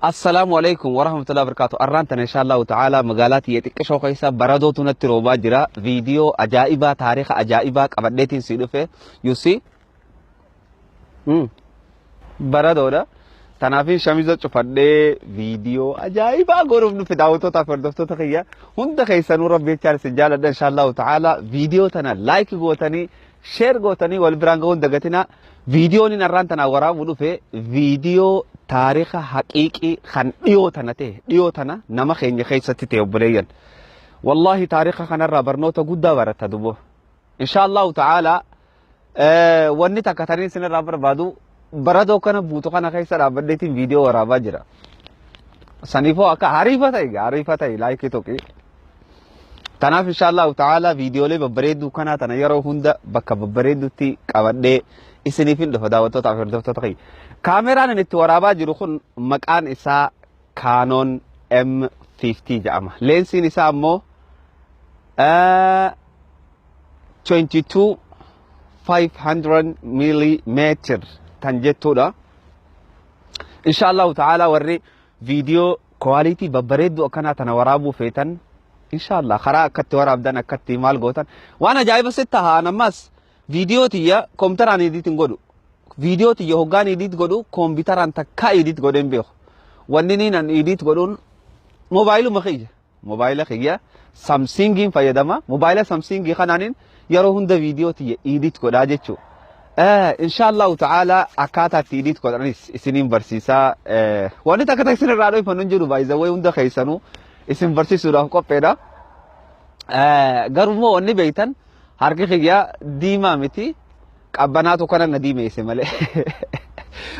Assalamualaikum warahmatullahi wabarakatuh. Arrantan inshallah ta'ala magaalati yetiqisho keessa baradootu natti roobaa jira. Viidiyoo ajaa'ibaa taariikha ajaa'ibaa qabadheetiin si dhufe. You see? Baradoodha. Tanaafin shamiza cufadhee viidiyoo ajaa'ibaa godhuuf dhufe daawwattoota fi hordoftoota kiyya hunda keessanuu rabbi jaallattan jaalladha inshallah ta'ala viidiyoo tana like gootanii share gootanii wal biraan ga'uun dagatina. Viidiyoon inni arrantan waraabuu dhufe viidiyoo taariikha haqiiqii kan dhiyoo tana ta'e dhiyoo tana nama keenya keessatti ta'e obboleeyyan wallahi taariikha kanarraa barnoota guddaa baratta dubo inshallah ta'ala wanni takka taniin sinirraa barbaadu baradoo kana buutu kana keessa dhaabbadheetiin viidiyoo waraabaa jira saniifoo akka hariifa ta'e laayikii tokki tanaaf inshallah ta'ala viidiyoolee babbareedduu kanaa tana yeroo hunda bakka babbareeddutti qabadhee isiniifin dhufa daawwattoota fi hordoftoota kiyya kaameraan inni itti waraabaa jiru kun maqaan isaa Canon M50 jedhama. Leensiin isaa ammoo 22-500 mm tan jettuudha. Inshallah ta'ala warri viidiyoo kwalitii babbareedduu akkanaa tana waraabuu feetan inshallah karaa akkatti waraabdan akkatti maal gootan waan ajaa'iba sitti haan ammas viidiyoo tiyya kompiitaraan ediitiin godhu. Video ti hoggaan edit godhu kompiitaraan takka edit godhen beeku wanni niin an edit godhuun mobaayila kiyya Samsungiin fayyadama mobaayila Samsungii kanaanin yeroo hunda video ti edit godhaa jechuu inshallah ta'ala akkaataa itti edit godhanis isiniin barsiisaa wanni takka isin irraa dhoofannu hin jiru baay'ee hunda keessanuu isin barsiisuudhaaf qopheedha garuu wanni beektan harki kiyya diimaa miti qabbanaatu kana nadiimeesse malee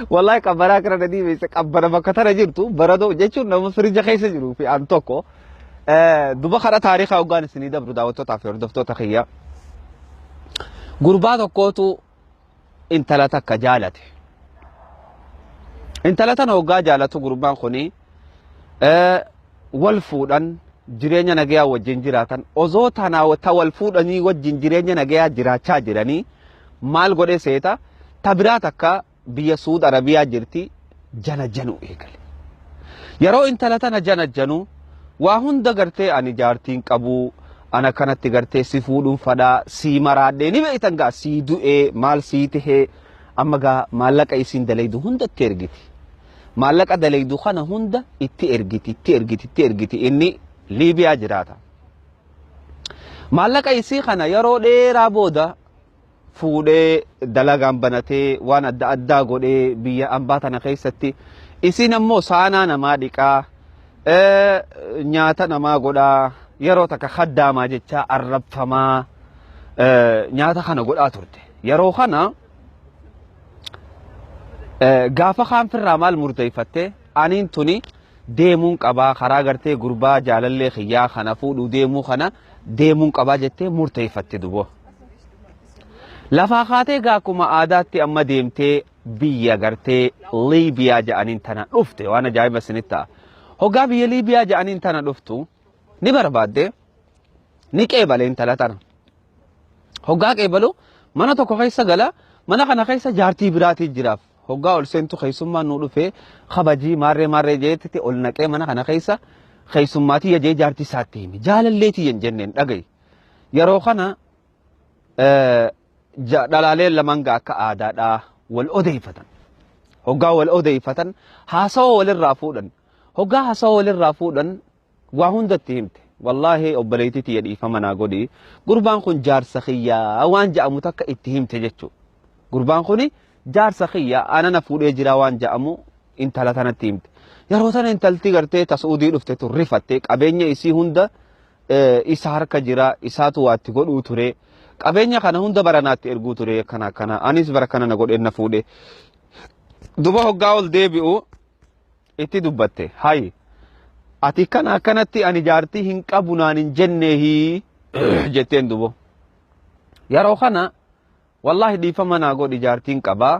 wallahi qabbanaa kana nadiimeesse qabbana bakka tana jirtu baradoo jechuun nama firija keessa jiru fi an tokko duba kana taariikha hoggaan isinii dabru daawwattootaa fi hordoftoota kiyya gurbaa tokkootu intala takka jaalate intala tana hoggaa jaalatu gurbaan kuni wal fuudhan jireenya nagayaa wajjin jiraatan osoo tanaa wal fuudhanii wajjin jireenya nagayaa jiraachaa jiranii maal godhe seeta tabiraa takka biyya Suud Arabiyaa jirti janajjanu eegale yeroo intala tana janajjanu waa hunda gartee ani jaartiin qabu ana kanatti gartee si fuudhuun fadhaa sii maraadhee ni beektan gaa sii du'ee maal sii tahee amma gaa maallaqa isiin dalaydu hunda itti ergiti maallaqa dalaydu kana hunda itti ergiti inni Liibiyaa jiraata maallaqa isii kana yeroo dheeraa booda fuudhee dalagaan banatee waan adda addaa godhee biyya ambaa tana keessatti isiin ammoo saanaa namaa dhiqaa nyaata namaa godhaa yeroo takka haddaamaa jechaa arrabfamaa nyaata kana godhaa turte yeroo kana gaafa kaanfirraa maal murteeffatte aniin tuni deemuun qabaa karaa gartee gurbaa jaalallee kiyyaa kana fuudhuu deemuun qabaa jettee murteeffatte dubo lafaa kaatee gaakuma aadaatti amma deemtee biyya gartee Liibiyaa jedhaniin tana dhufte waan ajaa'iba isinitti ta'a hoggaa biyya Liibiyaa jedhaniin tana dhuftu ni barbaadde ni qeebale intala tana hoggaa qeebalu mana tokko keessa gala mana kana keessa jaartii biraatii jiraaf hoggaa ol seentu keessummaan nu dhufe kabajii maarree jeetti ol naqee mana kana keessa keessummaatii yajee jaartii isaatti himi jaalalleetii hin jenneen dhagayi yeroo kana dhalaaleen lamaan gaa akka aadaadhaa wal odeeffatan hoggaa wal odeeffatan haasawa walirraa fuudhan hoggaa haasawa walirraa fuudhan waa hundatti himte wallahi obboleettii yadhiifama naa godhi gurbaan kun jaarsa kiyyaa waan ja'amu takka itti himte jechuu gurbaan kuni jaarsa kiyyaa anana fuudhee jira waan ja'amu intala tanatti himte yeroo tana intalti gartee Suudii dhufte turrifatte qabeenya isii hunda isa harka jira isaatu waatti godhuu ture qabeenya kana hunda baranaatti erguu ture kana anis bara kana na godheen na fuudhe duba hoggaa ol deebi'u itti dubbatte hayi ati kana akkanatti ani jaartii hin qabu naan hin jenneehi jetteen dubo yeroo kana wallahi dhiifama naa godhi jaartiin qabaa